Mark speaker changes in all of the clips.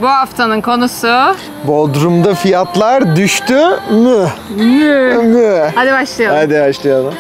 Speaker 1: Bu haftanın konusu...
Speaker 2: Bodrum'da fiyatlar düştü mü? Mü.
Speaker 1: Hadi başlayalım.
Speaker 2: Hadi başlayalım.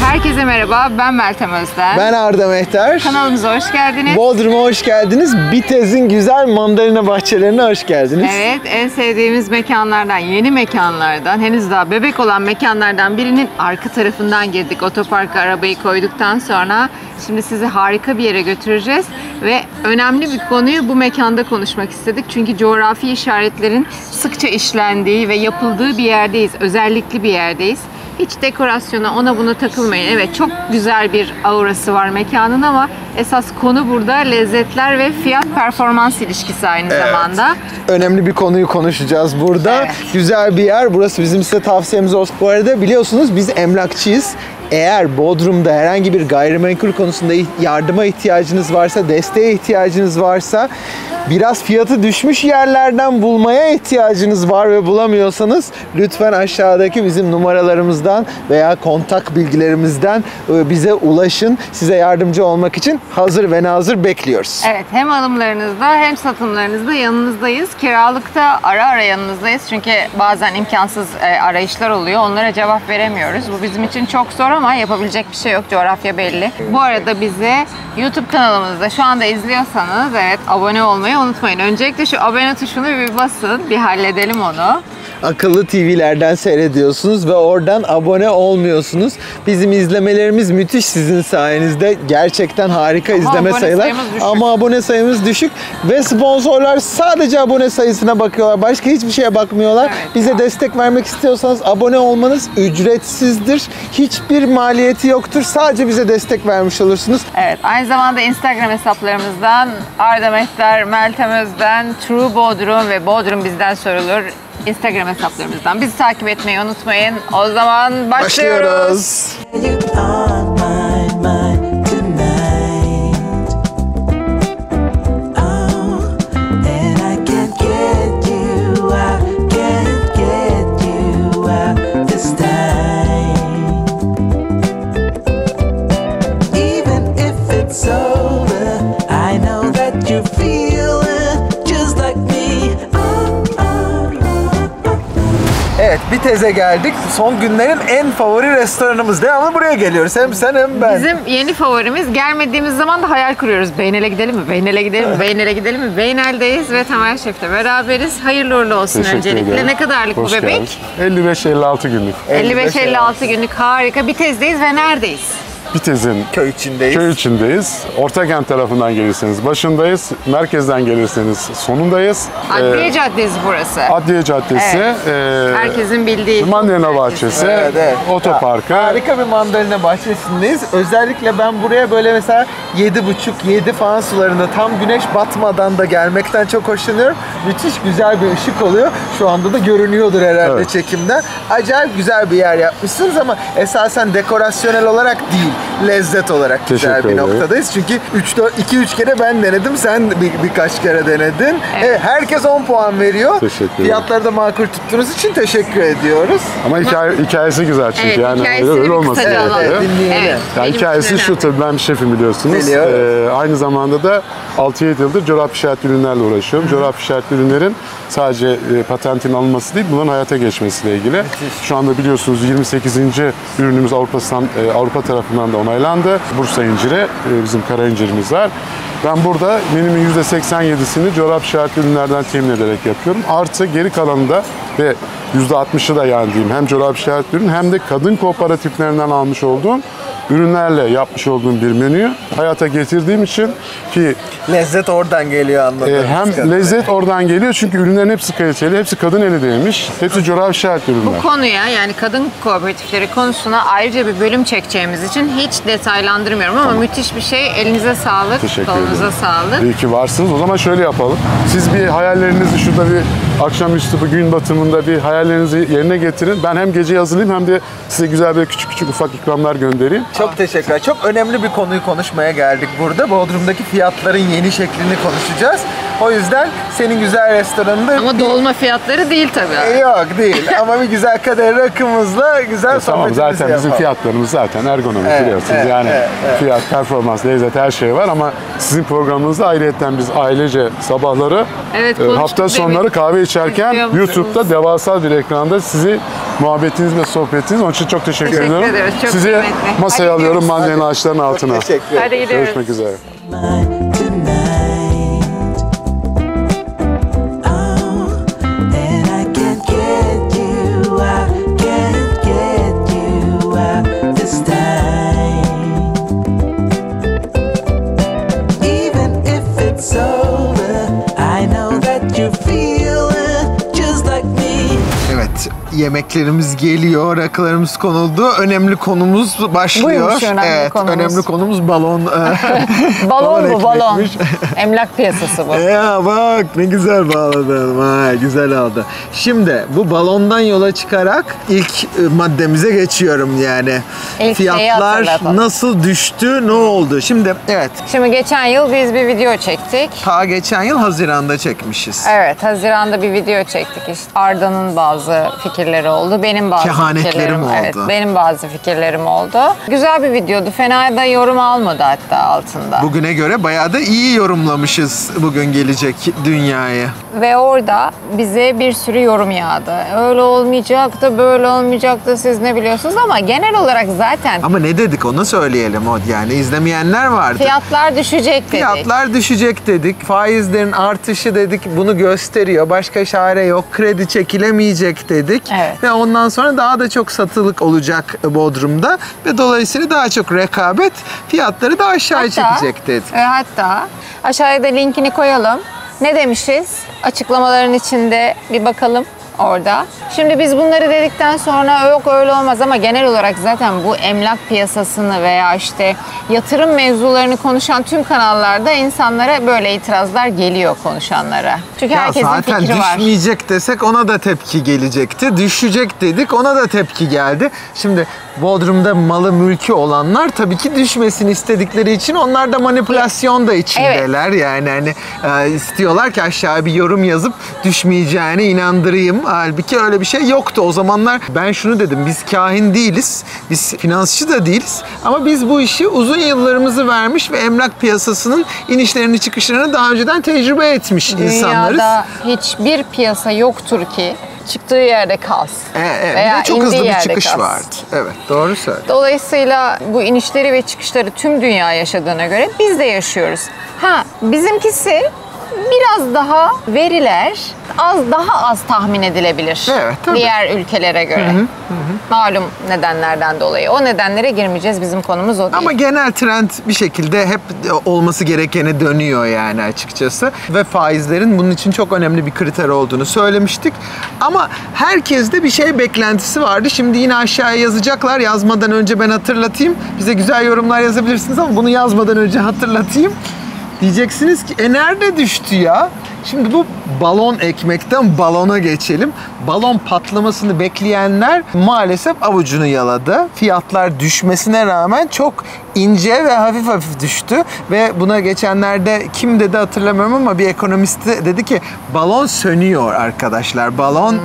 Speaker 1: Herkese merhaba, ben Meltem Özden.
Speaker 2: Ben Arda Mehter.
Speaker 1: Kanalımıza hoş geldiniz.
Speaker 2: Bodrum'a hoş geldiniz. Bitez'in güzel mandalina bahçelerine hoş geldiniz.
Speaker 1: Evet, en sevdiğimiz mekanlardan, yeni mekanlardan, henüz daha bebek olan mekanlardan birinin arka tarafından girdik. Otoparka arabayı koyduktan sonra şimdi sizi harika bir yere götüreceğiz. Ve önemli bir konuyu bu mekanda konuşmak istedik. Çünkü coğrafi işaretlerin sıkça işlendiği ve yapıldığı bir yerdeyiz. Özellikli bir yerdeyiz. Hiç dekorasyona, ona buna takılmayın. Evet, çok güzel bir aurası var mekanın ama esas konu burada lezzetler ve fiyat performans ilişkisi aynı zamanda.
Speaker 2: Önemli bir konuyu konuşacağız burada.
Speaker 1: Evet.
Speaker 2: Güzel bir yer. Burası bizim size tavsiyemiz olsun. Bu arada biliyorsunuz biz emlakçıyız. Eğer Bodrum'da herhangi bir gayrimenkul konusunda yardıma ihtiyacınız varsa, desteğe ihtiyacınız varsa, biraz fiyatı düşmüş yerlerden bulmaya ihtiyacınız var ve bulamıyorsanız lütfen aşağıdaki bizim numaralarımızdan veya kontak bilgilerimizden bize ulaşın. Size yardımcı olmak için hazır ve nazır bekliyoruz.
Speaker 1: Evet, hem alımlarınızda hem satımlarınızda yanınızdayız. Kiralıkta ara ara yanınızdayız. Çünkü bazen imkansız arayışlar oluyor. Onlara cevap veremiyoruz. Bu bizim için çok zor ama yapabilecek bir şey yok. Coğrafya belli. Bu arada bize YouTube kanalımızda şu anda izliyorsanız evet abone olmayı unutmayın. Öncelikle şu abone tuşunu bir basın. Bir halledelim onu.
Speaker 2: Akıllı TV'lerden seyrediyorsunuz ve oradan abone olmuyorsunuz. Bizim izlemelerimiz müthiş sizin sayenizde. Gerçekten harika izleme sayılar. Ama abone sayımız düşük ve sponsorlar sadece abone sayısına bakıyorlar. Başka hiçbir şeye bakmıyorlar.
Speaker 1: Evet,
Speaker 2: bize destek vermek istiyorsanız abone olmanız ücretsizdir. Hiçbir maliyeti yoktur. Sadece bize destek vermiş olursunuz.
Speaker 1: Evet, aynı zamanda Instagram hesaplarımızdan Arda Mehter, Meltem Özden, True Bodrum ve Bodrum bizden sorulur. Instagram hesaplarımızdan bizi takip etmeyi unutmayın. O zaman başlıyoruz.
Speaker 2: Evet, Bitez'e geldik. Son günlerin en favori restoranımız. Devamlı buraya geliyoruz. Hem sen hem ben.
Speaker 1: Bizim yeni favorimiz. Gelmediğimiz zaman da hayal kuruyoruz. Beynel'e gidelim mi? Beynel'e gidelim mi? Beynel'e gidelim mi? Beynel'deyiz ve Tamer Şef'le beraberiz. Hayırlı uğurlu olsun öncelikle.
Speaker 3: Ederim.
Speaker 1: Ne kadarlık
Speaker 3: Hoş
Speaker 1: bu bebek?
Speaker 3: 55-56 günlük.
Speaker 1: 55-56 günlük, harika. Bitez'deyiz ve neredeyiz?
Speaker 3: Bitez'in
Speaker 2: Köy içindeyiz.
Speaker 3: köy içindeyiz. Ortakent tarafından gelirseniz başındayız. Merkezden gelirseniz sonundayız.
Speaker 1: Adliye Caddesi burası.
Speaker 3: Adliye Caddesi.
Speaker 1: Evet. Herkesin bildiği.
Speaker 3: Mandalina Bahçesi.
Speaker 2: Evet, evet.
Speaker 3: Otoparkı.
Speaker 2: Harika bir mandalina bahçesindeyiz. Özellikle ben buraya böyle mesela 7.30-7 falan sularında tam güneş batmadan da gelmekten çok hoşlanıyorum. Müthiş güzel bir ışık oluyor. Şu anda da görünüyordur herhalde
Speaker 3: Evet.
Speaker 2: çekimden. Acayip güzel bir yer yapmışsınız ama esasen dekorasyonel olarak değil, lezzet olarak güzel
Speaker 3: Teşekkür
Speaker 2: bir
Speaker 3: ederim.
Speaker 2: noktadayız. Çünkü 2-3 kere ben denedim, sen birkaç kere denedin. Evet, herkes 10 puan veriyor.
Speaker 3: Teşekkür ederim.
Speaker 2: Fiyatları da makul tuttuğunuz için teşekkür ediyoruz.
Speaker 3: Ama hikayesi güzel çünkü
Speaker 1: Evet,
Speaker 3: yani
Speaker 1: hikayesini
Speaker 3: öyle
Speaker 1: bir
Speaker 3: olması
Speaker 1: kısaca
Speaker 3: gerekiyor.
Speaker 1: alalım.
Speaker 2: dinleyelim.
Speaker 1: Evet,
Speaker 3: Ya
Speaker 1: benim
Speaker 3: hikayesi
Speaker 1: için
Speaker 3: şu,
Speaker 1: önemli.
Speaker 3: tabii ben bir şefim biliyorsunuz.
Speaker 2: Biliyorum.
Speaker 3: Aynı zamanda da 6-7 yıldır coğrafi işaretli ürünlerle uğraşıyorum. Coğrafi işaretli ürünlerin sadece patentin alınması değil, bunların hayata geçmesiyle ilgili. Şu anda biliyorsunuz 28. ürünümüz Avrupa tarafından da onaylandı. Bursa inciri, bizim kara incirimiz var. Ben burada menümün %87'sini coğrafi işaretli ürünlerden temin ederek yapıyorum. Artı geri kalanında ve %60'ı da yani diyeyim hem coğrafi işaretli ürün hem de kadın kooperatiflerinden almış olduğum ürünlerle yapmış olduğum bir menüyü hayata getirdiğim için ki
Speaker 2: Lezzet oradan geliyor anladığım
Speaker 3: hem lezzet oradan geliyor çünkü ürünlerin hepsi kaliteli, hepsi kadın eli değmiş, hepsi coğrafi işaretli ürünler.
Speaker 1: Bu konuya yani kadın kooperatifleri konusuna ayrıca bir bölüm çekeceğimiz için hiç detaylandırmıyorum ama müthiş bir şey. Elinize sağlık,
Speaker 3: Teşekkür
Speaker 1: kolunuza
Speaker 3: ederim.
Speaker 1: sağlık.
Speaker 3: İyi ki varsınız. O zaman şöyle yapalım. Siz bir hayallerinizi şurada bir akşamüstü bu gün batımında bir hayallerinizi yerine getirin. Ben hem gece hazırlayayım hem de size güzel böyle küçük küçük ufak ikramlar göndereyim.
Speaker 2: Çok teşekkürler. Çok önemli bir konuyu konuşmaya geldik burada. Bodrum'daki fiyatların yeni şeklini konuşacağız. O yüzden senin güzel restoranında...
Speaker 1: Ama dolma fiyatları değil tabii.
Speaker 2: Yok değil ama bir güzel kadeh rakımızla güzel
Speaker 3: Tamam,
Speaker 2: sohbetimizi
Speaker 3: zaten bizim
Speaker 2: yapalım.
Speaker 3: fiyatlarımız zaten ergonomik
Speaker 2: Evet,
Speaker 3: biliyorsunuz.
Speaker 2: evet,
Speaker 3: Yani
Speaker 2: evet.
Speaker 3: fiyat, performans, lezzet her şey var ama sizin programınızda ayrıyeten biz ailece sabahları
Speaker 1: Evet, konuştuk
Speaker 3: hafta sonları
Speaker 1: demin.
Speaker 3: kahve içerken
Speaker 1: İzliyor musunuz?
Speaker 3: YouTube'da devasa bir ekranda sizi muhabbetiniz ve sohbetiniz. Onun için çok teşekkür
Speaker 1: Teşekkür
Speaker 3: ediyorum.
Speaker 1: ederiz, çok
Speaker 3: Sizi
Speaker 1: kıymetli.
Speaker 3: masaya
Speaker 1: Hadi
Speaker 3: alıyorum
Speaker 1: gidiyoruz.
Speaker 3: mandalina ağaçlarının altına.
Speaker 2: Çok teşekkür ederim.
Speaker 1: Hadi gidiyoruz.
Speaker 3: Görüşmek üzere.
Speaker 4: Mine tonight. Oh, and I can't get you out, can't get you out this time. Even if it's over, I know that you feel just like me.
Speaker 2: Evet, yemeklerimiz geliyor, rakılarımız konuldu. Önemli konumuz başlıyor.
Speaker 1: Buymuş önemli
Speaker 2: evet,
Speaker 1: konumuz.
Speaker 2: önemli konumuz balon.
Speaker 1: Balon bu, balon.
Speaker 2: ekmekmiş.
Speaker 1: Emlak piyasası bu.
Speaker 2: Ya bak ne güzel bağladın. Vay güzel oldu. Şimdi bu balondan yola çıkarak ilk maddemize geçiyorum yani.
Speaker 1: İlk şeyi
Speaker 2: Fiyatlar
Speaker 1: hatırlatalım.
Speaker 2: nasıl düştü, ne oldu? Şimdi evet,
Speaker 1: Şimdi geçen yıl biz bir video çektik.
Speaker 2: ta geçen yıl Haziran'da çekmişiz.
Speaker 1: Evet, Haziran'da bir video çektik. İşte Arda'nın bazı fikirleri oldu. Benim bazı
Speaker 2: Kehanetlerim
Speaker 1: fikirlerim
Speaker 2: oldu.
Speaker 1: Evet, benim bazı fikirlerim oldu. Güzel bir videodu. Fena da yorum almadı hatta altında.
Speaker 2: Bugüne göre bayağı da iyi yorumlamışız bugün gelecek dünyayı.
Speaker 1: Ve orada bize bir sürü yorum yağdı. Öyle olmayacak da böyle olmayacak da siz ne biliyorsunuz ama genel olarak zaten
Speaker 2: Ama ne dedik onu söyleyelim o yani izlemeyenler vardı.
Speaker 1: fiyatlar düşecek dedik.
Speaker 2: Fiyatlar düşecek dedik. Faizlerin artışı dedik. Bunu gösteriyor. Başka çare yok. Kredi çekilemeyecek dedik.
Speaker 1: Evet.
Speaker 2: Ve ondan sonra daha da çok satılık olacak Bodrum'da. Ve dolayısıyla daha çok rekabet fiyatları da aşağı çekecek dedik.
Speaker 1: Hatta aşağıya da linkini koyalım. Ne demişiz? Açıklamaların içinde bir bakalım orada. Şimdi biz bunları dedikten sonra yok öyle olmaz ama genel olarak zaten bu emlak piyasasını veya işte yatırım mevzularını konuşan tüm kanallarda insanlara böyle itirazlar geliyor konuşanlara. Çünkü
Speaker 2: Ya
Speaker 1: herkesin
Speaker 2: zaten
Speaker 1: fikri var.
Speaker 2: düşmeyecek desek ona da tepki gelecekti. Düşecek dedik ona da tepki geldi. Şimdi Bodrum'da malı mülkü olanlar tabii ki düşmesini istedikleri için onlar da manipülasyon da içindeler. Yani hani istiyorlar ki aşağı bir yorum yazıp düşmeyeceğine inandırayım. Halbuki öyle bir şey yoktu. O zamanlar ben şunu dedim. Biz kahin değiliz. Biz finansçı da değiliz. Ama biz bu işi uzun yıllarımızı vermiş ve emlak piyasasının inişlerini çıkışlarını daha önceden tecrübe etmiş insanlarız.
Speaker 1: Dünyada hiçbir piyasa yoktur ki çıktığı yerde kalsın.
Speaker 2: Evet,
Speaker 1: Veya
Speaker 2: bir de çok
Speaker 1: indiği
Speaker 2: hızlı bir
Speaker 1: yerde
Speaker 2: çıkış
Speaker 1: kalsın.
Speaker 2: vardı. Evet, doğru söyledin.
Speaker 1: Dolayısıyla bu inişleri ve çıkışları tüm dünya yaşadığına göre biz de yaşıyoruz. Bizimkisi biraz daha veriler daha az tahmin edilebilir.
Speaker 2: Evet, tabii.
Speaker 1: Diğer ülkelere göre. Malum nedenlerden dolayı. O nedenlere girmeyeceğiz. Bizim konumuz o değil.
Speaker 2: Ama genel trend bir şekilde hep olması gerekene dönüyor yani açıkçası. Ve faizlerin bunun için çok önemli bir kriter olduğunu söylemiştik. Ama herkeste bir şey beklentisi vardı. Şimdi yine aşağıya yazacaklar. Yazmadan önce ben hatırlatayım. Bize güzel yorumlar yazabilirsiniz ama bunu yazmadan önce hatırlatayım. Diyeceksiniz ki nerede düştü ya? Şimdi bu balon ekmekten balona geçelim. Balon patlamasını bekleyenler maalesef avucunu yaladı. Fiyatlar düşmesine rağmen çok ince ve hafif hafif düştü. Ve buna geçenlerde kim dedi hatırlamıyorum ama bir ekonomist dedi ki balon sönüyor arkadaşlar. Balon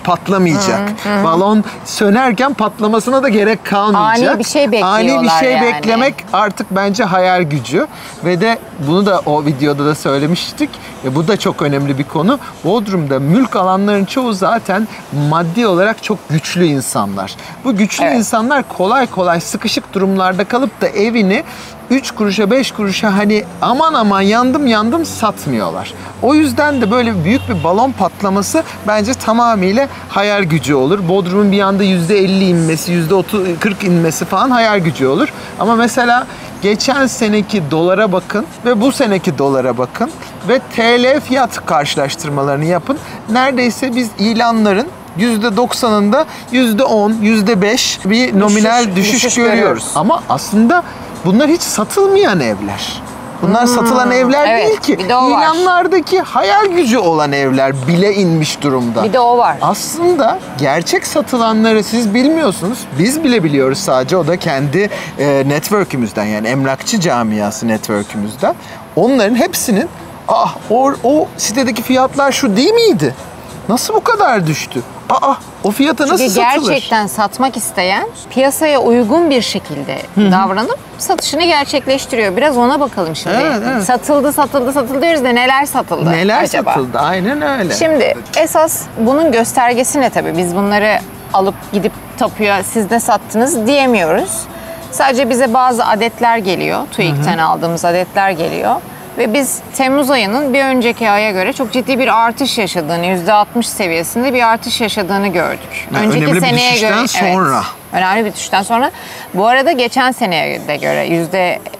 Speaker 2: patlamayacak. Balon sönerken patlamasına da gerek kalmayacak.
Speaker 1: Ani bir şey bekliyorlar
Speaker 2: Ani bir şey
Speaker 1: yani.
Speaker 2: beklemek artık bence hayal gücü. Ve de bunu da o videoda da söylemiştik. Bu da çok önemli bir konu. Bodrum'da mülk alanların çoğu zaten maddi olarak çok güçlü insanlar. Bu güçlü insanlar kolay kolay sıkışık durumlarda kalıp da evini 3 kuruşa 5 kuruşa hani aman yandım satmıyorlar. O yüzden de böyle büyük bir balon patlaması bence tamamıyla hayal gücü olur. Bodrum'un bir anda %50 inmesi, %40 inmesi falan hayal gücü olur. Ama mesela geçen seneki dolara bakın ve bu seneki dolara bakın ve TL fiyat karşılaştırmalarını yapın. Neredeyse biz ilanların %90'ında %10, %5 bir nominal düşüş görüyoruz. Ama aslında bunlar hiç satılmayan evler. Bunlar satılan evler
Speaker 1: evet,
Speaker 2: değil ki.
Speaker 1: bir de o var.
Speaker 2: İlanlardaki hayal gücü olan evler bile inmiş durumda.
Speaker 1: Bir de o var.
Speaker 2: Aslında gerçek satılanları siz bilmiyorsunuz. Biz bile biliyoruz sadece. O da kendi network'ümüzden, yani emlakçı camiası network'ümüzden. Onların hepsinin o sitedeki fiyatlar şu değil miydi? Nasıl bu kadar düştü? O fiyata nasıl
Speaker 1: Çünkü
Speaker 2: satılır?
Speaker 1: gerçekten satmak isteyen piyasaya uygun bir şekilde davranıp satışını gerçekleştiriyor. Biraz ona bakalım şimdi.
Speaker 2: Evet.
Speaker 1: Satıldı diyoruz da neler satıldı
Speaker 2: Neler
Speaker 1: acaba?
Speaker 2: satıldı? Aynen öyle.
Speaker 1: Şimdi esas bunun göstergesi ne tabii? Biz bunları alıp gidip tapuya siz de sattınız diyemiyoruz. Sadece bize bazı adetler geliyor. TÜİK'ten aldığımız adetler geliyor. Ve biz Temmuz ayının bir önceki aya göre çok ciddi bir artış yaşadığını, %60 seviyesinde bir artış yaşadığını gördük.
Speaker 2: Yani
Speaker 1: önceki
Speaker 2: önemli bir
Speaker 1: seneye
Speaker 2: düşüşten
Speaker 1: göre
Speaker 2: sonra.
Speaker 1: Evet, önemli bir düşüşten sonra. Bu arada geçen seneye de göre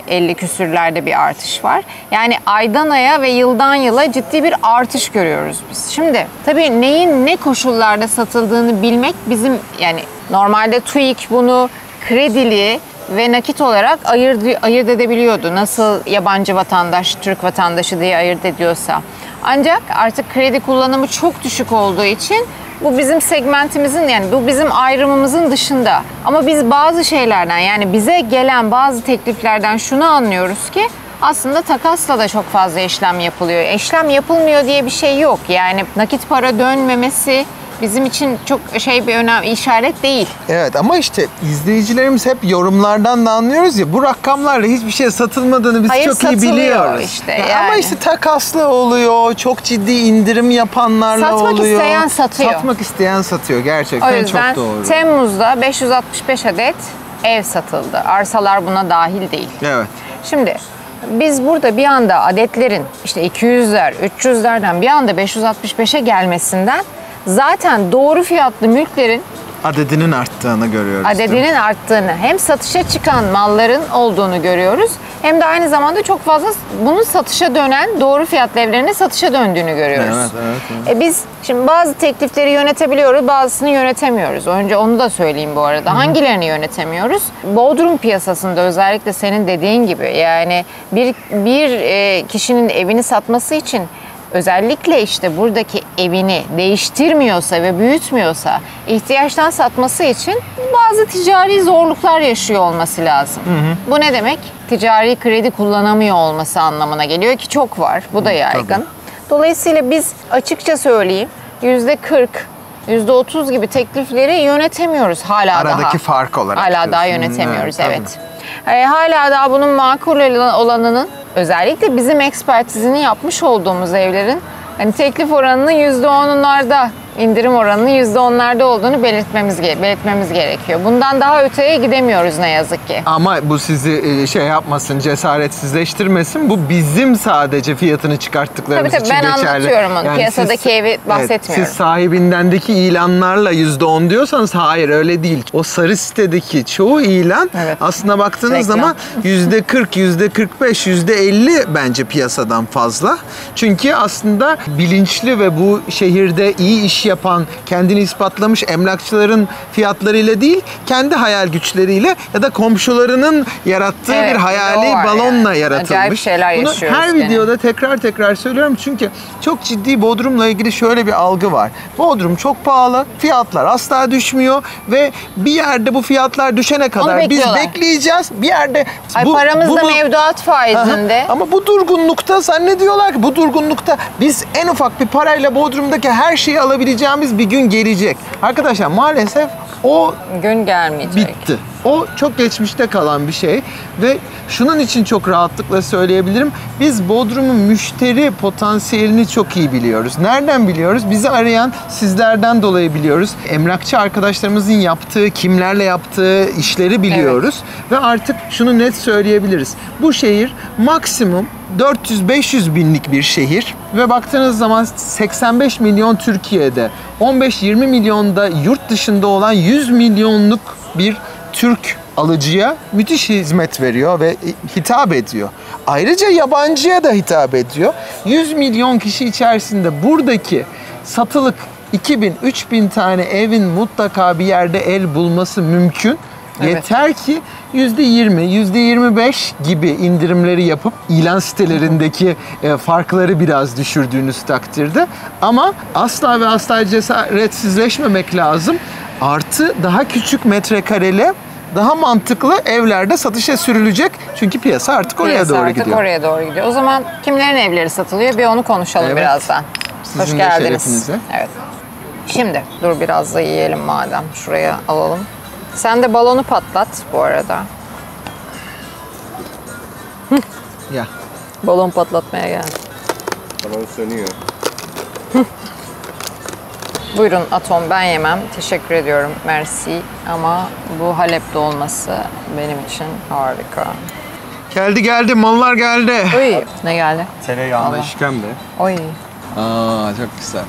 Speaker 1: %50 küsürlerde bir artış var. Yani aydan aya ve yıldan yıla ciddi bir artış görüyoruz biz. Şimdi tabii neyin ne koşullarda satıldığını bilmek bizim, yani normalde TÜİK bunu kredili ve nakit olarak ayırt edebiliyordu. Nasıl yabancı vatandaş, Türk vatandaşı diye ayırt ediyorsa. Ancak artık kredi kullanımı çok düşük olduğu için bu bizim segmentimizin, yani bu bizim ayrımımızın dışında. Ama biz bazı şeylerden, yani bize gelen bazı tekliflerden şunu anlıyoruz ki aslında takasla da çok fazla işlem yapılıyor. İşlem yapılmıyor diye bir şey yok. Yani nakit para dönmemesi bizim için çok bir önemli işaret değil.
Speaker 2: Evet, ama işte izleyicilerimiz hep yorumlardan da anlıyoruz ya, bu rakamlarla hiçbir şey satılmadığını biz
Speaker 1: Hayır,
Speaker 2: çok iyi
Speaker 1: satılıyor
Speaker 2: biliyoruz.
Speaker 1: işte,
Speaker 2: Ya
Speaker 1: yani.
Speaker 2: Ama işte takaslı oluyor, çok ciddi indirim yapanlarla
Speaker 1: Satmak
Speaker 2: oluyor.
Speaker 1: isteyen satıyor.
Speaker 2: Satmak isteyen satıyor, gerçekten
Speaker 1: O yüzden
Speaker 2: çok doğru.
Speaker 1: Temmuz'da 565 adet ev satıldı. Arsalar buna dahil değil.
Speaker 2: Evet.
Speaker 1: Şimdi biz burada bir anda adetlerin işte 200'ler, 300'lerden bir anda 565'e gelmesinden zaten doğru fiyatlı mülklerin
Speaker 2: Adedinin arttığını görüyoruz.
Speaker 1: adedinin arttığını, hem satışa çıkan malların olduğunu görüyoruz, hem de aynı zamanda çok fazla bunun satışa dönen, doğru fiyatlı evlerinin satışa döndüğünü görüyoruz.
Speaker 2: Evet.
Speaker 1: Biz şimdi bazı teklifleri yönetebiliyoruz, bazısını yönetemiyoruz. Önce onu da söyleyeyim bu arada. Hangilerini yönetemiyoruz? Bodrum piyasasında özellikle senin dediğin gibi, yani bir kişinin evini satması için özellikle işte buradaki evini değiştirmiyorsa ve büyütmüyorsa ihtiyaçtan satması için bazı ticari zorluklar yaşıyor olması lazım. Bu ne demek? Ticari kredi kullanamıyor olması anlamına geliyor ki çok var. Bu da yaygın.
Speaker 2: Tabii.
Speaker 1: Dolayısıyla biz açıkça söyleyeyim %40, %30 gibi teklifleri yönetemiyoruz hala daha.
Speaker 2: Aradaki fark olarak
Speaker 1: Hala daha
Speaker 2: diyorsun.
Speaker 1: yönetemiyoruz,
Speaker 2: Evet,
Speaker 1: evet. Hala daha bunun makul olanının, özellikle bizim ekspertizini yapmış olduğumuz evlerin hani teklif oranının %10'larda, indirim oranının %10'larda olduğunu belirtmemiz gerekiyor. Bundan daha öteye gidemiyoruz ne yazık ki.
Speaker 2: Ama bu sizi şey yapmasın, cesaretsizleştirmesin. Bu bizim sadece fiyatını çıkarttıklarımız
Speaker 1: Tabii,
Speaker 2: için
Speaker 1: ben
Speaker 2: geçerli.
Speaker 1: anlatıyorum onu. Piyasadaki evi bahsetmiyorum.
Speaker 2: Siz sahibindendeki ilanlarla %10 diyorsanız hayır, öyle değil. O sarı sitedeki çoğu ilan
Speaker 1: Evet.
Speaker 2: aslında baktığınız
Speaker 1: Reklam.
Speaker 2: zaman %40, %45, %50 bence piyasadan fazla. Çünkü aslında bilinçli ve bu şehirde iyi iş yapan, kendini ispatlamış emlakçıların fiyatlarıyla değil, kendi hayal güçleriyle ya da komşularının yarattığı
Speaker 1: Evet,
Speaker 2: bir
Speaker 1: bir de
Speaker 2: hayali
Speaker 1: o var
Speaker 2: balonla
Speaker 1: yani.
Speaker 2: yaratılmış.
Speaker 1: Acayip şeyler
Speaker 2: Bunu
Speaker 1: yaşıyoruz
Speaker 2: her
Speaker 1: gene.
Speaker 2: videoda tekrar söylüyorum çünkü çok ciddi Bodrum'la ilgili şöyle bir algı var. Bodrum çok pahalı, fiyatlar asla düşmüyor ve bir yerde bu fiyatlar düşene kadar biz
Speaker 1: bekliyorlar.
Speaker 2: bekleyeceğiz. Bir yerde
Speaker 1: Paramız da mevduat faizinde.
Speaker 2: ama bu durgunlukta zannediyorlar ki bu durgunlukta biz en ufak bir parayla Bodrum'daki her şeyi alabileceğimiz bir gün gelecek. Arkadaşlar maalesef o
Speaker 1: Gün gelmeyecek.
Speaker 2: bitti. O çok geçmişte kalan bir şey ve şunun için çok rahatlıkla söyleyebilirim. Biz Bodrum'un müşteri potansiyelini çok iyi biliyoruz. Nereden biliyoruz? Bizi arayan sizlerden dolayı biliyoruz. Emlakçı arkadaşlarımızın yaptığı, kimlerle yaptığı işleri biliyoruz. Ve artık şunu net söyleyebiliriz. Bu şehir maksimum 400-500 binlik bir şehir ve baktığınız zaman 85 milyon Türkiye'de, 15-20 milyonda yurt dışında olan 100 milyonluk bir Türk alıcıya müthiş hizmet veriyor ve hitap ediyor. Ayrıca yabancıya da hitap ediyor. 100 milyon kişi içerisinde buradaki satılık 2000-3000 tane evin mutlaka bir yerde el bulması mümkün.
Speaker 1: Evet.
Speaker 2: Yeter ki %20, %25 gibi indirimleri yapıp ilan sitelerindeki farkları biraz düşürdüğünüz takdirde. Ama asla ve asla cesaretsizleşmemek lazım. Artı daha küçük metrekareli, daha mantıklı evlerde satışa sürülecek. Çünkü piyasa artık oraya
Speaker 1: Piyasa
Speaker 2: doğru
Speaker 1: artık
Speaker 2: gidiyor.
Speaker 1: oraya doğru gidiyor. O zaman kimlerin evleri satılıyor? Bir onu konuşalım
Speaker 2: Evet.
Speaker 1: birazdan.
Speaker 2: Sizin
Speaker 1: Hoş
Speaker 2: de
Speaker 1: geldiniz.
Speaker 2: şerefinize.
Speaker 1: Evet. Şimdi dur biraz da yiyelim madem. Şuraya alalım. Sen de balonu patlat bu arada.
Speaker 2: Ya.
Speaker 1: Balon patlatmaya geldim.
Speaker 5: Balon sönüyor.
Speaker 1: Buyurun Atom, ben yemem. Teşekkür ediyorum. Mersi. Ama bu Halep'te olması benim için harika.
Speaker 2: Geldi mallar geldi.
Speaker 1: Uy, ne geldi?
Speaker 5: Tereyağında
Speaker 1: Allah.
Speaker 5: işkembe.
Speaker 1: Oy.
Speaker 2: Aa çok güzel.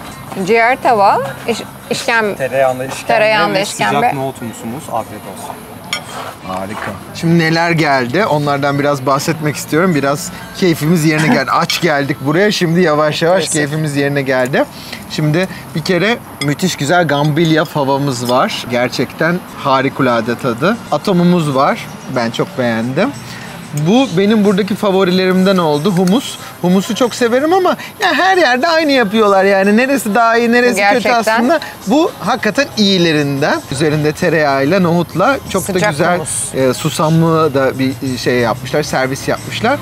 Speaker 1: Ciğer tava, işkembe.
Speaker 5: Tereyağında işkembe
Speaker 1: Tereyağında
Speaker 5: ve
Speaker 1: işkembe.
Speaker 5: sıcak nohut humusumuz. Afiyet olsun.
Speaker 2: Harika. Şimdi neler geldi? Onlardan biraz bahsetmek istiyorum. Biraz keyfimiz yerine geldi. Aç geldik buraya. Şimdi yavaş yavaş
Speaker 1: Kesin.
Speaker 2: keyfimiz yerine geldi. Şimdi bir kere müthiş güzel gambilya favamız var. Gerçekten harikulade tadı. Atomumuz var. Ben çok beğendim. Bu benim buradaki favorilerimden oldu. Humus. Humusu çok severim ama ya her yerde aynı yapıyorlar yani. Neresi daha iyi, neresi kötü
Speaker 1: Gerçekten.
Speaker 2: aslında. Bu hakikaten iyilerinden. Üzerinde tereyağıyla, nohutla çok da
Speaker 1: Sıcak
Speaker 2: güzel
Speaker 1: humus.
Speaker 2: susamlı da bir şey yapmışlar, servis yapmışlar.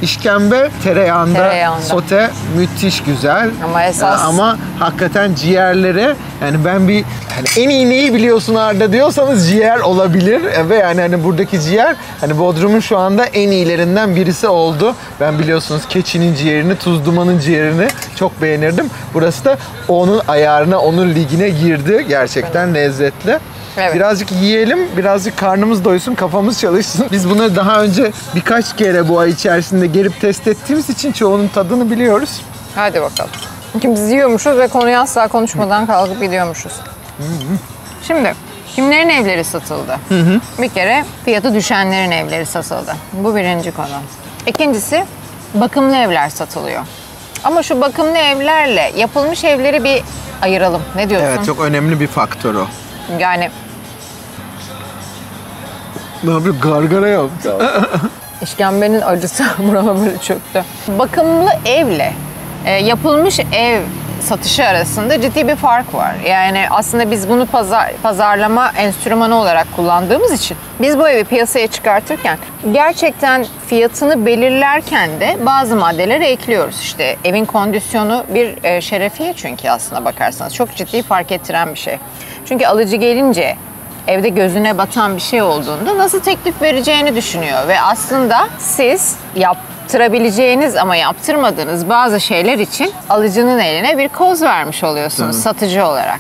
Speaker 2: İşkembe tereyağında,
Speaker 1: Tereyağında.
Speaker 2: sote müthiş güzel.
Speaker 1: Ama esas-
Speaker 2: Ama hakikaten ciğerleri yani ben bir hani en iyi neyi biliyorsun Arda diyorsanız ciğer olabilir ve yani hani buradaki ciğer hani Bodrum'un şu anda en iyilerinden birisi oldu. Ben biliyorsunuz keçinin ciğerini, tuz dumanın ciğerini çok beğenirdim. Burası da onun ayarına, onun ligine girdi. Gerçekten lezzetli.
Speaker 1: Evet.
Speaker 2: Birazcık yiyelim, birazcık karnımız doysun, kafamız çalışsın. Biz bunları daha önce birkaç kere bu ay içerisinde gelip test ettiğimiz için çoğunun tadını biliyoruz.
Speaker 1: Hadi bakalım. Çünkü biz yiyormuşuz ve konuyu asla konuşmadan kalkıp gidiyormuşuz. Şimdi kimlerin evleri satıldı? Bir kere fiyatı düşenlerin evleri satıldı. Bu birinci konu. İkincisi bakımlı evler satılıyor. Ama şu bakımlı evlerle yapılmış evleri bir ayıralım. Ne diyorsun?
Speaker 2: Evet, çok önemli bir faktör o.
Speaker 1: Yani
Speaker 2: Ne yapıyor? Gargara yaptı.
Speaker 1: İşkembenin acısı burama böyle çöktü. Bakımlı evle yapılmış ev satışı arasında ciddi bir fark var. Yani aslında biz bunu pazarlama enstrümanı olarak kullandığımız için biz bu evi piyasaya çıkartırken gerçekten fiyatını belirlerken de bazı maddeleri ekliyoruz. İşte evin kondisyonu bir şerefiye çünkü aslında bakarsanız çok ciddi fark ettiren bir şey. Çünkü alıcı gelince evde gözüne batan bir şey olduğunda nasıl teklif vereceğini düşünüyor ve aslında siz yaptırabileceğiniz ama yaptırmadığınız bazı şeyler için alıcının eline bir koz vermiş oluyorsunuz satıcı olarak.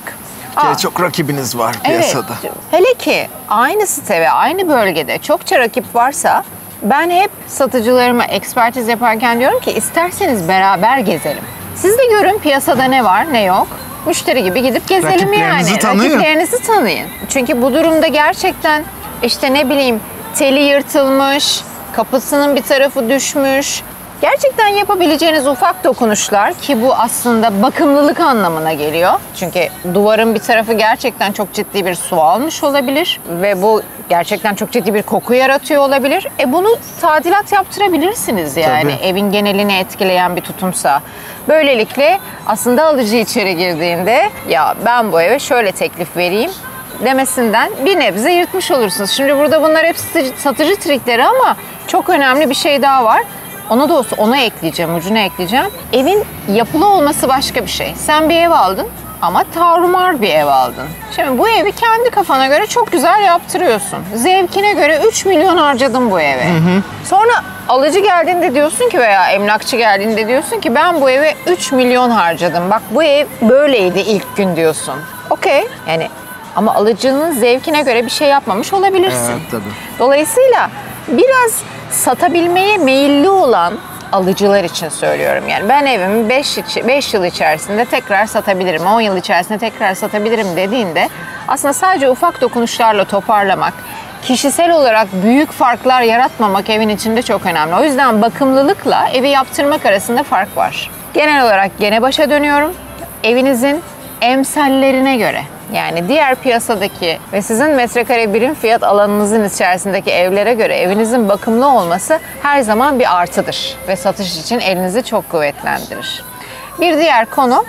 Speaker 2: Çok rakibiniz var piyasada.
Speaker 1: Evet. Hele ki aynı site ve aynı bölgede çokça rakip varsa ben hep satıcılarıma ekspertiz yaparken diyorum ki isterseniz beraber gezelim. Siz de görün piyasada ne var ne yok. Müşteri gibi gidip gezelim
Speaker 2: Rakiplerinizi
Speaker 1: yani.
Speaker 2: tanıyın.
Speaker 1: Rakiplerinizi tanıyın. Çünkü bu durumda gerçekten işte ne bileyim teli yırtılmış, kapısının bir tarafı düşmüş. Gerçekten yapabileceğiniz ufak dokunuşlar ki bu aslında bakımlılık anlamına geliyor. Çünkü duvarın bir tarafı gerçekten çok ciddi bir su almış olabilir ve bu gerçekten çok ciddi bir koku yaratıyor olabilir. Bunu tadilat yaptırabilirsiniz yani
Speaker 2: Tabii.
Speaker 1: evin genelini etkileyen bir tutumsa. Böylelikle aslında alıcı içeri girdiğinde ya ben bu eve şöyle teklif vereyim demesinden bir nebze yırtmış olursunuz. Şimdi burada bunlar hep satıcı trikleri ama çok önemli bir şey daha var. Ona da olsa ona ekleyeceğim, ucuna ekleyeceğim. Evin yapılı olması başka bir şey. Sen bir ev aldın ama tarumar bir ev aldın. Şimdi bu evi kendi kafana göre çok güzel yaptırıyorsun. Zevkine göre 3 milyon harcadın bu eve. Sonra alıcı geldiğinde diyorsun ki veya emlakçı geldiğinde diyorsun ki ben bu eve 3 milyon harcadım. Bak bu ev böyleydi ilk gün diyorsun. Okey. Yani ama alıcının zevkine göre bir şey yapmamış olabilirsin.
Speaker 2: Evet, tabii.
Speaker 1: Dolayısıyla biraz satabilmeye meyilli olan alıcılar için söylüyorum. Yani ben evimi 5 yıl içerisinde tekrar satabilirim, 10 yıl içerisinde tekrar satabilirim dediğinde aslında sadece ufak dokunuşlarla toparlamak, kişisel olarak büyük farklar yaratmamak evin içinde çok önemli. O yüzden bakımlılıkla evi yaptırmak arasında fark var. Genel olarak gene başa dönüyorum. Evinizin emsallerine göre yani diğer piyasadaki ve sizin metrekare birim fiyat alanınızın içerisindeki evlere göre evinizin bakımlı olması her zaman bir artıdır ve satış için elinizi çok kuvvetlendirir. Bir diğer konu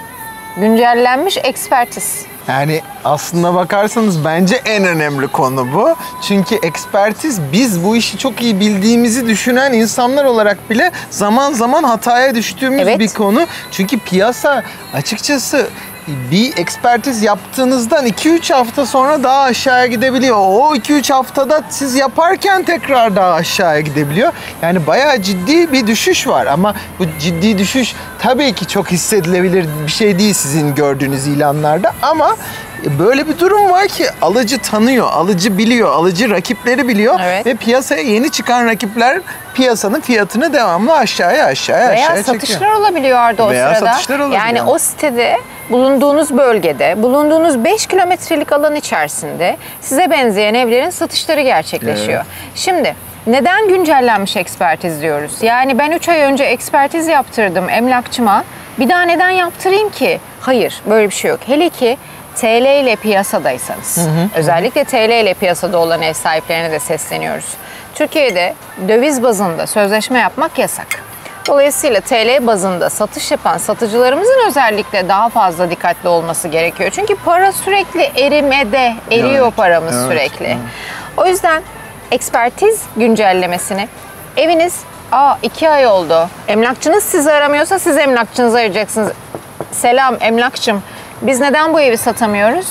Speaker 1: güncellenmiş ekspertiz.
Speaker 2: Yani aslına bakarsanız bence en önemli konu bu. Çünkü ekspertiz, biz bu işi çok iyi bildiğimizi düşünen insanlar olarak bile zaman zaman hataya düştüğümüz
Speaker 1: Evet.
Speaker 2: bir konu. Çünkü piyasa açıkçası bir ekspertiz yaptığınızdan 2-3 hafta sonra daha aşağıya gidebiliyor. O 2-3 haftada siz yaparken tekrar daha aşağıya gidebiliyor. Yani bayağı ciddi bir düşüş var ama bu ciddi düşüş tabii ki çok hissedilebilir bir şey değil sizin gördüğünüz ilanlarda, ama böyle bir durum var ki alıcı tanıyor, alıcı biliyor, alıcı rakipleri biliyor
Speaker 1: Evet.
Speaker 2: ve piyasaya yeni çıkan rakipler piyasanın fiyatını devamlı aşağıya
Speaker 1: Veya
Speaker 2: çekiyor.
Speaker 1: satışlar olabiliyordu o
Speaker 2: Veya
Speaker 1: sırada.
Speaker 2: satışlar olabiliyor.
Speaker 1: Yani o sitede bulunduğunuz bölgede, bulunduğunuz 5 kilometrelik alan içerisinde size benzeyen evlerin satışları gerçekleşiyor. Şimdi neden güncellenmiş ekspertiz diyoruz? Yani ben 3 ay önce ekspertiz yaptırdım emlakçıma. Bir daha neden yaptırayım ki? Hayır, böyle bir şey yok. Hele ki TL ile piyasadaysanız, özellikle TL ile piyasada olan ev sahiplerine de sesleniyoruz. Türkiye'de döviz bazında sözleşme yapmak yasak. Dolayısıyla TL bazında satış yapan satıcılarımızın özellikle daha fazla dikkatli olması gerekiyor. Çünkü para sürekli erimede, eriyor
Speaker 2: Evet,
Speaker 1: paramız
Speaker 2: evet,
Speaker 1: sürekli.
Speaker 2: evet.
Speaker 1: O yüzden ekspertiz güncellemesini eviniz 2 ay oldu. Emlakçınız sizi aramıyorsa siz emlakçınızı arayacaksınız. Selam emlakçım, biz neden bu evi satamıyoruz?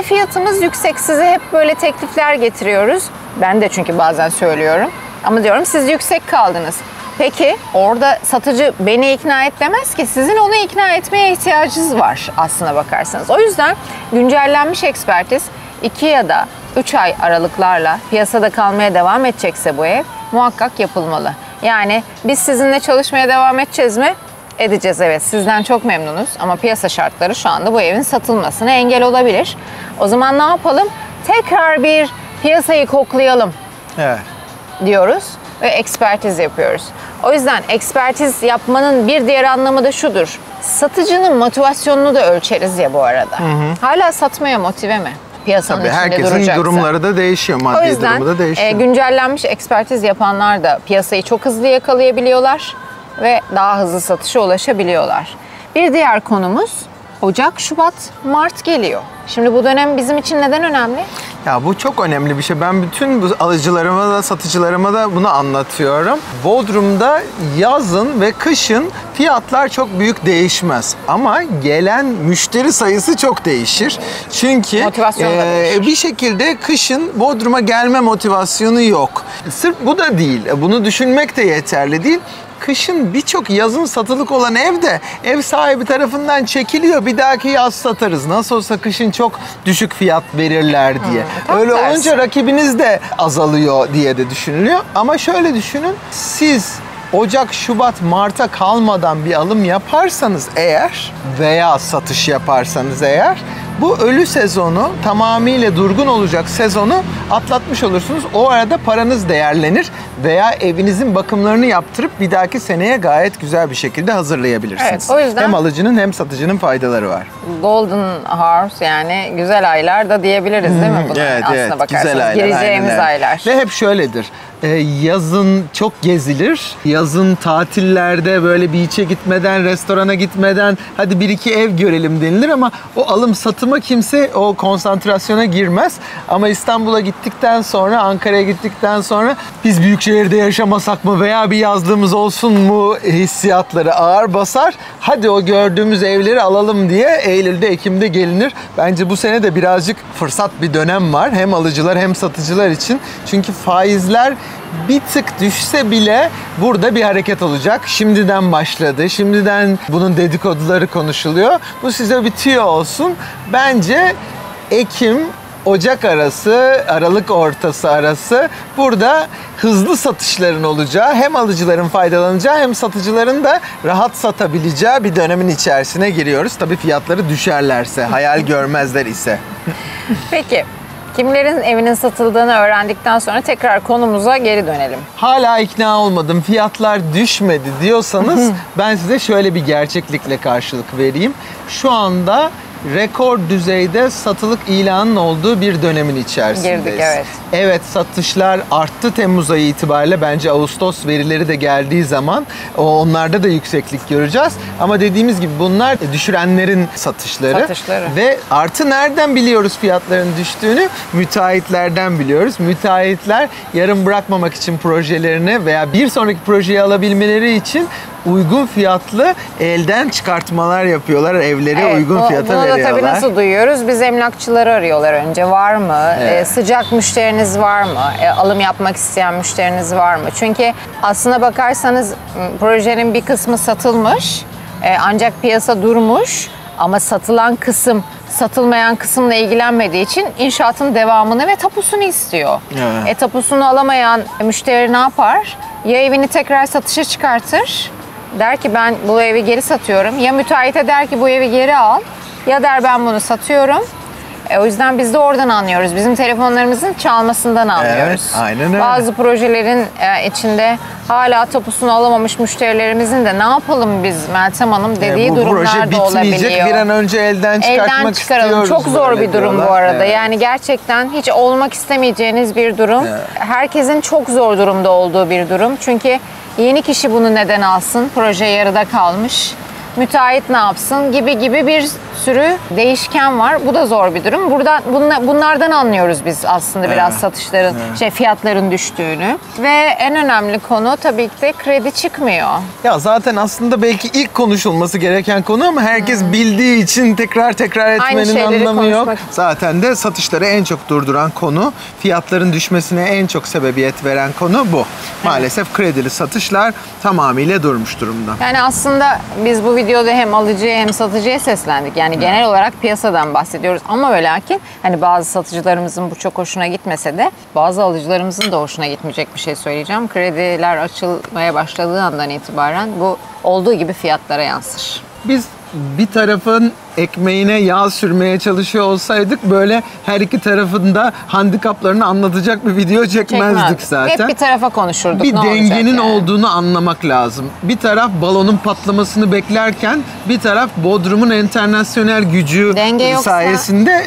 Speaker 1: Fiyatımız yüksek, size hep böyle teklifler getiriyoruz. Ben de çünkü bazen söylüyorum. Ama diyorum siz yüksek kaldınız. Peki orada satıcı beni ikna et demez ki, sizin onu ikna etmeye ihtiyacınız var aslına bakarsanız. O yüzden güncellenmiş ekspertiz 2 ya da 3 ay aralıklarla piyasada kalmaya devam edecekse bu ev muhakkak yapılmalı. Yani biz sizinle çalışmaya devam edeceğiz mi? Edeceğiz, evet. Sizden çok memnunuz ama piyasa şartları şu anda bu evin satılmasına engel olabilir. O zaman ne yapalım? Tekrar bir piyasayı koklayalım
Speaker 2: Evet.
Speaker 1: diyoruz ve ekspertiz yapıyoruz. O yüzden ekspertiz yapmanın bir diğer anlamı da şudur. Satıcının motivasyonunu da ölçeriz ya bu arada. Hala satmaya motive mi? Piyasanın
Speaker 2: Tabii
Speaker 1: içinde
Speaker 2: herkesin
Speaker 1: duracaksa.
Speaker 2: durumları da değişiyor,
Speaker 1: O
Speaker 2: maddi
Speaker 1: yüzden
Speaker 2: durumu da değişiyor.
Speaker 1: güncellenmiş ekspertiz yapanlar da piyasayı çok hızlı yakalayabiliyorlar ve daha hızlı satışa ulaşabiliyorlar. Bir diğer konumuz Ocak, Şubat, Mart geliyor. Şimdi bu dönem bizim için neden önemli?
Speaker 2: Ya bu çok önemli bir şey. Ben bütün bu alıcılarıma da satıcılarıma da bunu anlatıyorum. Bodrum'da yazın ve kışın fiyatlar çok büyük değişmez. Ama gelen müşteri sayısı çok değişir. Çünkü
Speaker 1: Motivasyon da değişir.
Speaker 2: bir şekilde kışın Bodrum'a gelme motivasyonu yok. Sırf bu da değil. Bunu düşünmek de yeterli değil. Kışın birçok yazın satılık olan ev de ev sahibi tarafından çekiliyor. Bir dahaki yaz satarız. Nasıl olsa kışın çok düşük fiyat verirler diye.
Speaker 1: tam
Speaker 2: Öyle
Speaker 1: tersi.
Speaker 2: olunca rakibiniz de azalıyor diye de düşünülüyor. Ama şöyle düşünün. Siz Ocak, Şubat, Mart'a kalmadan bir alım yaparsanız eğer veya satış yaparsanız eğer, bu ölü sezonu, tamamıyla durgun olacak sezonu atlatmış olursunuz. O arada paranız değerlenir veya evinizin bakımlarını yaptırıp bir dahaki seneye gayet güzel bir şekilde hazırlayabilirsiniz.
Speaker 1: Evet, o yüzden-
Speaker 2: hem alıcının hem satıcının faydaları var.
Speaker 1: Golden Hours, yani güzel aylar da diyebiliriz değil mi buna?
Speaker 2: Evet,
Speaker 1: Aslına
Speaker 2: evet.
Speaker 1: bakarsanız
Speaker 2: Güzel aylar.
Speaker 1: gireceğimiz
Speaker 2: aynen öyle.
Speaker 1: aylar.
Speaker 2: Ve hep şöyledir. Yazın çok gezilir. Yazın tatillerde böyle beach'e gitmeden, restorana gitmeden hadi bir iki ev görelim denilir ama o alım satıma kimse o konsantrasyona girmez. Ama İstanbul'a gittikten sonra, Ankara'ya gittikten sonra biz büyük şehirde yaşamasak mı veya bir yazlığımız olsun mu hissiyatları ağır basar. Hadi o gördüğümüz evleri alalım diye Eylül'de, Ekim'de gelinir. Bence bu sene de birazcık fırsat bir dönem var. Hem alıcılar hem satıcılar için. Çünkü faizler bir tık düşse bile burada bir hareket olacak. Şimdiden başladı. Şimdiden bunun dedikoduları konuşuluyor. Bu size bir tüyo olsun. Bence Ekim, Ocak arası, Aralık ortası arası burada hızlı satışların olacağı, hem alıcıların faydalanacağı hem satıcıların da rahat satabileceği bir dönemin içerisine giriyoruz. Tabii fiyatları düşerlerse, hayal görmezler ise.
Speaker 1: Peki, kimlerin evinin satıldığını öğrendikten sonra tekrar konumuza geri dönelim.
Speaker 2: Hala ikna olmadım, fiyatlar düşmedi diyorsanız ben size şöyle bir gerçeklikle karşılık vereyim. Şu anda rekor düzeyde satılık ilanın olduğu bir dönemin içerisindeyiz.
Speaker 1: Girdik, evet.
Speaker 2: Evet, satışlar arttı Temmuz ayı itibariyle. Bence Ağustos verileri de geldiği zaman onlarda da yükseklik göreceğiz. Ama dediğimiz gibi bunlar düşürenlerin satışları. Ve artı nereden biliyoruz fiyatların düştüğünü? Müteahhitlerden biliyoruz. Müteahhitler yarım bırakmamak için projelerini veya bir sonraki projeyi alabilmeleri için uygun fiyatlı elden çıkartmalar yapıyorlar. Evleri uygun fiyata veriyorlar.
Speaker 1: Bunu da tabii nasıl duyuyoruz? Biz emlakçıları arıyorlar önce. Var mı?
Speaker 2: Evet.
Speaker 1: Sıcak müşteriniz var mı? Alım yapmak isteyen müşteriniz var mı? Çünkü aslına bakarsanız projenin bir kısmı satılmış. Ancak piyasa durmuş. Ama satılan kısım satılmayan kısımla ilgilenmediği için inşaatın devamını ve tapusunu istiyor.
Speaker 2: Evet.
Speaker 1: Tapusunu alamayan müşteri ne yapar? Ya evini tekrar satışa çıkartır. Der ki ben bu evi geri satıyorum. Ya müteahhite der ki bu evi geri al. Ya der ben bunu satıyorum. O yüzden biz de oradan anlıyoruz. Bizim telefonlarımızın çalmasından anlıyoruz.
Speaker 2: Evet, aynen öyle.
Speaker 1: Bazı projelerin içinde hala tapusunu alamamış müşterilerimizin de ne yapalım biz Meltem Hanım dediği durumlar da olabiliyor.
Speaker 2: Bir an önce elden çıkartmak istiyoruz.
Speaker 1: Çok zor bir durum
Speaker 2: diyorlar.
Speaker 1: bu arada.
Speaker 2: Evet.
Speaker 1: Yani gerçekten hiç olmak istemeyeceğiniz bir durum.
Speaker 2: Evet.
Speaker 1: Herkesin çok zor durumda olduğu bir durum. Çünkü yeni kişi bunu neden alsın? Proje yarıda kalmış. Müteahhit ne yapsın gibi bir sürü değişken var. Bu da zor bir durum. Bunlardan anlıyoruz biz aslında biraz satışların, fiyatların düştüğünü. Ve en önemli konu tabii ki de kredi çıkmıyor.
Speaker 2: Ya zaten aslında belki ilk konuşulması gereken konu ama herkes bildiği için tekrar etmenin anlamı yok. Zaten de satışları en çok durduran konu, fiyatların düşmesine en çok sebebiyet veren konu bu. Maalesef kredili satışlar tamamıyla durmuş durumda.
Speaker 1: Yani aslında biz bu videoda hem alıcıya hem satıcıya seslendik. Yani genel olarak piyasadan bahsediyoruz ama ve lakin hani bazı satıcılarımızın bu çok hoşuna gitmese de bazı alıcılarımızın da hoşuna gitmeyecek bir şey söyleyeceğim. Krediler açılmaya başladığı andan itibaren bu olduğu gibi fiyatlara yansır.
Speaker 2: Biz bir tarafın ekmeğine yağ sürmeye çalışıyor olsaydık böyle her iki tarafında handikaplarını anlatacak bir video çekmezdik zaten.
Speaker 1: Hep bir tarafa konuşurduk.
Speaker 2: Bir
Speaker 1: ne
Speaker 2: dengenin
Speaker 1: yani?
Speaker 2: olduğunu anlamak lazım. Bir taraf balonun patlamasını beklerken bir taraf Bodrum'un internasyonel gücü sayesinde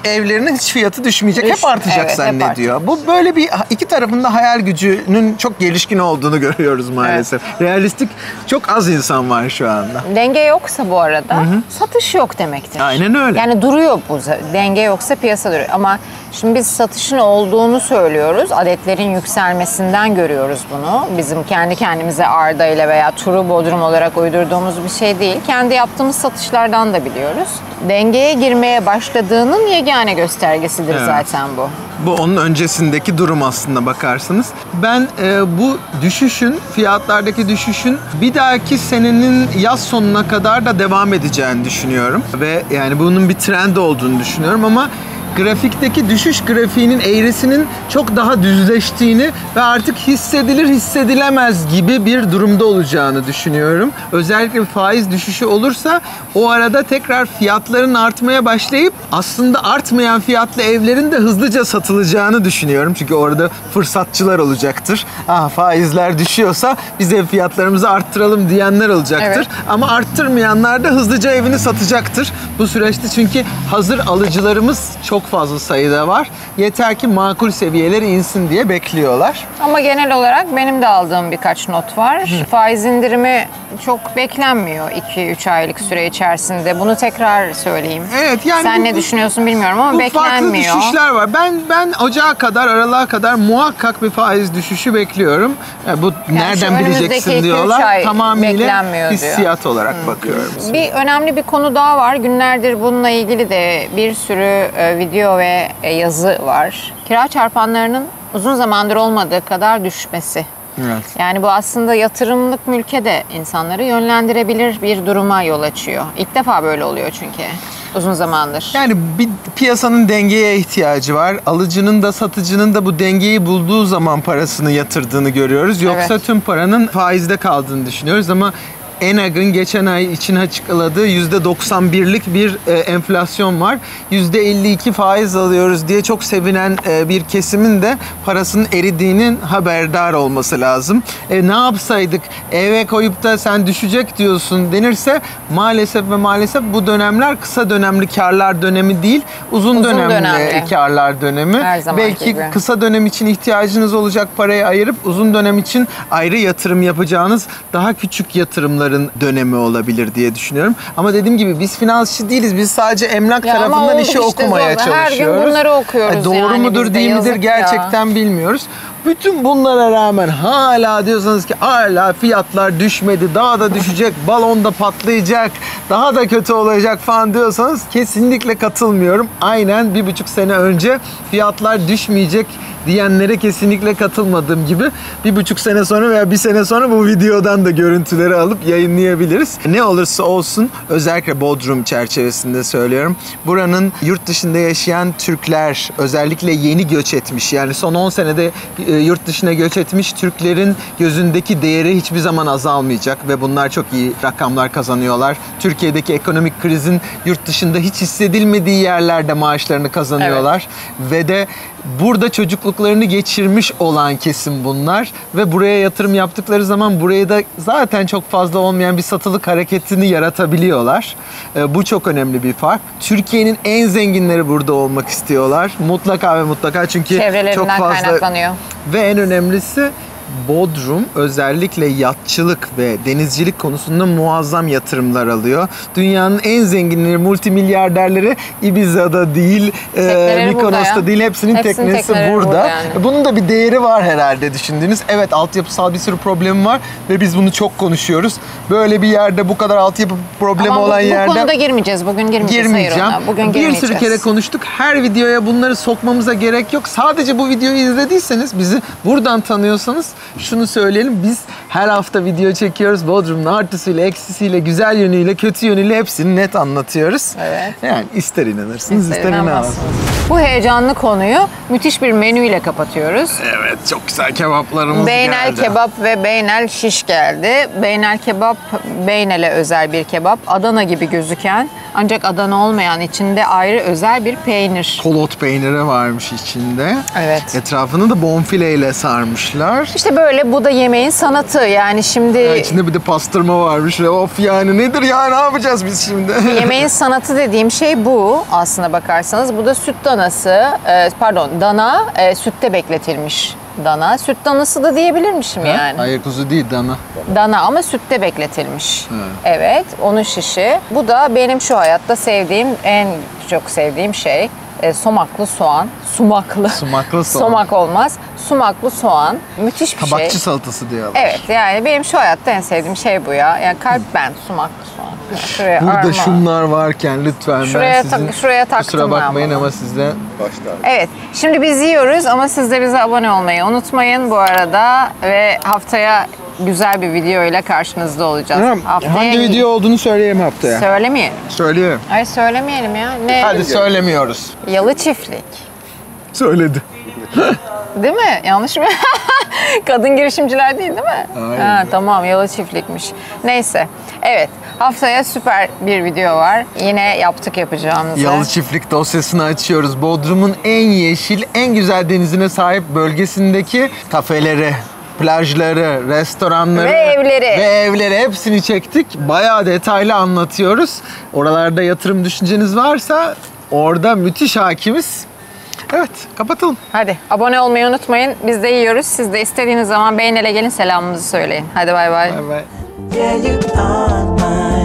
Speaker 2: evlerinin hiç fiyatı düşmeyecek. Hep artacak zannediyor. Bu böyle bir iki tarafında hayal gücünün çok gelişkin olduğunu görüyoruz maalesef. Evet. Realistik çok az insan var şu anda.
Speaker 1: Denge yoksa bu arada satış yok demektir.
Speaker 2: Aynen öyle.
Speaker 1: Yani duruyor bu. Denge yoksa piyasa duruyor. Ama şimdi biz satışın olduğunu söylüyoruz. Adetlerin yükselmesinden görüyoruz bunu. Bizim kendi kendimize Arda ile veya Turu Bodrum olarak uydurduğumuz bir şey değil. Kendi yaptığımız satışlardan da biliyoruz. Dengeye girmeye başladığının yegane göstergesidir zaten bu.
Speaker 2: Bu onun öncesindeki durum aslında bakarsanız. Ben bu düşüşün, fiyatlardaki düşüşün bir dahaki senenin yaz sonuna kadar da devam edeceğini düşünüyorum. Ve yani bunun bir trend olduğunu düşünüyorum ama grafikteki düşüş grafiğinin eğrisinin çok daha düzleştiğini ve artık hissedilir hissedilemez gibi bir durumda olacağını düşünüyorum. Özellikle faiz düşüşü olursa o arada tekrar fiyatların artmaya başlayıp aslında artmayan fiyatlı evlerin de hızlıca satılacağını düşünüyorum. Çünkü orada fırsatçılar olacaktır. Faizler düşüyorsa biz ev fiyatlarımızı arttıralım diyenler olacaktır. Evet. Ama arttırmayanlar da hızlıca evini satacaktır. Bu süreçte çünkü hazır alıcılarımız çok fazla sayıda var. Yeter ki makul seviyeleri insin diye bekliyorlar.
Speaker 1: Ama genel olarak benim de aldığım birkaç not var. Faiz indirimi çok beklenmiyor 2-3 aylık süre içerisinde. Bunu tekrar söyleyeyim.
Speaker 2: Evet, yani
Speaker 1: sen ne düşünüyorsun bilmiyorum ama beklenmiyor.
Speaker 2: Farklı düşüşler var. Ben ocağa kadar, aralığa kadar muhakkak bir faiz düşüşü bekliyorum. Bu yani nereden bileceksin diyorlar. Tamamıyla hissiyat olarak bakıyorum.
Speaker 1: Önemli bir konu daha var. Günlerdir bununla ilgili de bir sürü video ve yazı var. Kira çarpanlarının uzun zamandır olmadığı kadar düşmesi. Evet. Yani bu aslında yatırımlık mülke de insanları yönlendirebilir bir duruma yol açıyor. İlk defa böyle oluyor çünkü uzun zamandır.
Speaker 2: Yani bir piyasanın dengeye ihtiyacı var. Alıcının da satıcının da bu dengeyi bulduğu zaman parasını yatırdığını görüyoruz. Yoksa tüm paranın faizde kaldığını düşünüyoruz ama ENAG'ın geçen ay için açıkladığı %91'lik bir enflasyon var. %52 faiz alıyoruz diye çok sevinen bir kesimin de parasının eridiğinin haberdar olması lazım. Ne yapsaydık, eve koyup da sen düşecek diyorsun denirse maalesef ve maalesef bu dönemler kısa dönemli karlar dönemi değil, uzun dönemli karlar dönemi.
Speaker 1: Her zamanki
Speaker 2: Belki
Speaker 1: gibi.
Speaker 2: kısa dönem için ihtiyacınız olacak parayı ayırıp uzun dönem için ayrı yatırım yapacağınız daha küçük yatırımların dönemi olabilir diye düşünüyorum. Ama dediğim gibi biz finansçı değiliz. Biz sadece emlak
Speaker 1: Ya ama
Speaker 2: tarafından
Speaker 1: olduk
Speaker 2: işi
Speaker 1: işte
Speaker 2: okumaya
Speaker 1: zorla. Her gün
Speaker 2: çalışıyoruz.
Speaker 1: bunları okuyoruz
Speaker 2: Doğru
Speaker 1: yani
Speaker 2: mudur
Speaker 1: biz de,
Speaker 2: değil midir
Speaker 1: yazık ya.
Speaker 2: gerçekten bilmiyoruz. Bütün bunlara rağmen hala diyorsanız ki hala fiyatlar düşmedi, daha da düşecek, balonda patlayacak, daha da kötü olacak falan diyorsanız kesinlikle katılmıyorum. Aynen 1,5 sene önce fiyatlar düşmeyecek diyenlere kesinlikle katılmadığım gibi 1,5 sene sonra veya 1 sene sonra bu videodan da görüntüleri alıp yayınlayabiliriz. Ne olursa olsun özellikle Bodrum çerçevesinde söylüyorum. Buranın yurt dışında yaşayan Türkler, özellikle yeni göç etmiş, yani son 10 senede yurt dışına göç etmiş Türklerin gözündeki değeri hiçbir zaman azalmayacak ve bunlar çok iyi rakamlar kazanıyorlar. Türkiye'deki ekonomik krizin yurt dışında hiç hissedilmediği yerlerde maaşlarını kazanıyorlar ve de burada çocukluklarını geçirmiş olan kesim bunlar ve buraya yatırım yaptıkları zaman buraya da zaten çok fazla olmayan bir satılık hareketini yaratabiliyorlar. Bu çok önemli bir fark. Türkiye'nin en zenginleri burada olmak istiyorlar. Mutlaka ve mutlaka, çünkü
Speaker 1: Çevrelerinden
Speaker 2: çok fazla
Speaker 1: kaynaklanıyor.
Speaker 2: ve en önemlisi Bodrum özellikle yatçılık ve denizcilik konusunda muazzam yatırımlar alıyor. Dünyanın en zenginleri, multimilyarderleri Ibiza'da değil, Mikonos'ta değil, hepsinin teknesi burada.
Speaker 1: Yani.
Speaker 2: Bunun da bir değeri var herhalde düşündüğünüz. Evet, altyapısal bir sürü problemi var ve biz bunu çok konuşuyoruz. Böyle bir yerde, bu kadar altyapı problemi
Speaker 1: Ama
Speaker 2: olan
Speaker 1: bu
Speaker 2: yerde
Speaker 1: konuda girmeyeceğiz. Bugün girmeyeceğiz.
Speaker 2: girmeyeceğim.
Speaker 1: Hayır ona. Bugün
Speaker 2: Bir
Speaker 1: girmeyeceğiz.
Speaker 2: sürü kere konuştuk. Her videoya bunları sokmamıza gerek yok. Sadece bu videoyu izlediyseniz, bizi buradan tanıyorsanız şunu söyleyelim. Biz her hafta video çekiyoruz. Bodrum'un artısıyla, eksisiyle, güzel yönüyle, kötü yönüyle hepsini net anlatıyoruz.
Speaker 1: Evet.
Speaker 2: Yani ister inanırsınız, ister inanmazsınız.
Speaker 1: Bu heyecanlı konuyu müthiş bir menüyle kapatıyoruz.
Speaker 2: Evet, çok güzel kebaplarımız
Speaker 1: Beynel
Speaker 2: geldi.
Speaker 1: kebap ve beynel şiş geldi. Beynel kebap, beynele özel bir kebap. Adana gibi gözüken ancak Adana olmayan, içinde ayrı özel bir peynir.
Speaker 2: Kolot peyniri varmış içinde.
Speaker 1: Evet.
Speaker 2: Etrafını da bonfileyle sarmışlar.
Speaker 1: İşte böyle, bu da yemeğin sanatı. Yani şimdi
Speaker 2: İçinde bir de pastırma varmış ve of, yani nedir ya, ne yapacağız biz şimdi?
Speaker 1: yemeğin sanatı dediğim şey bu aslına bakarsanız. Bu da süt danası, dana sütte bekletilmiş dana. Süt danası da diyebilirmişim yani.
Speaker 2: Hayır, kuzu değil, dana.
Speaker 1: Dana ama sütte bekletilmiş. Evet, onun şişi. Bu da benim şu hayatta sevdiğim, en çok sevdiğim şey. Somaklı soğan. Sumaklı.
Speaker 2: Sumaklı soğan.
Speaker 1: Somak olmaz. Sumaklı soğan. Müthiş bir
Speaker 2: Tabakçı
Speaker 1: şey.
Speaker 2: salatası diyorlar.
Speaker 1: Evet, yani benim şu hayatta en sevdiğim şey bu ya. Yani kalp ben, sumaklı soğan. Şuraya
Speaker 2: Burada
Speaker 1: arma.
Speaker 2: şunlar varken lütfen
Speaker 1: Şuraya
Speaker 2: ben sizin
Speaker 1: şuraya taktım
Speaker 2: kusura bakmayın
Speaker 1: ben bunu.
Speaker 2: ama sizden
Speaker 5: Başta.
Speaker 1: Evet, şimdi biz yiyoruz ama siz de bize abone olmayı unutmayın bu arada ve haftaya güzel bir video ile karşınızda olacağız.
Speaker 2: hangi video olduğunu söyleyeyim haftaya.
Speaker 1: Söylemeyelim.
Speaker 2: Söyleyeyim.
Speaker 1: Ay söylemeyelim ya. Ne?
Speaker 2: Hadi söylemiyoruz.
Speaker 1: Yalı çiftlik.
Speaker 2: Söyledi.
Speaker 1: Değil mi? Yanlış mı? Kadın girişimciler değil mi?
Speaker 2: Hayır.
Speaker 1: Ha, tamam, yalı çiftlikmiş. Neyse. Evet. Haftaya süper bir video var. Yine yapacağımızı.
Speaker 2: Yalı Çiftlik dosyasını açıyoruz. Bodrum'un en yeşil, en güzel denizine sahip bölgesindeki kafeleri, plajları, restoranları
Speaker 1: Ve evleri.
Speaker 2: hepsini çektik. Bayağı detaylı anlatıyoruz. Oralarda yatırım düşünceniz varsa orada müthiş hakimiz. Evet, kapatalım.
Speaker 1: Hadi abone olmayı unutmayın. Biz de yiyoruz. Siz de istediğiniz zaman beğenele gelin, selamımızı söyleyin. Hadi bay bay.
Speaker 2: Bay bay.
Speaker 4: Yeah, you are mine.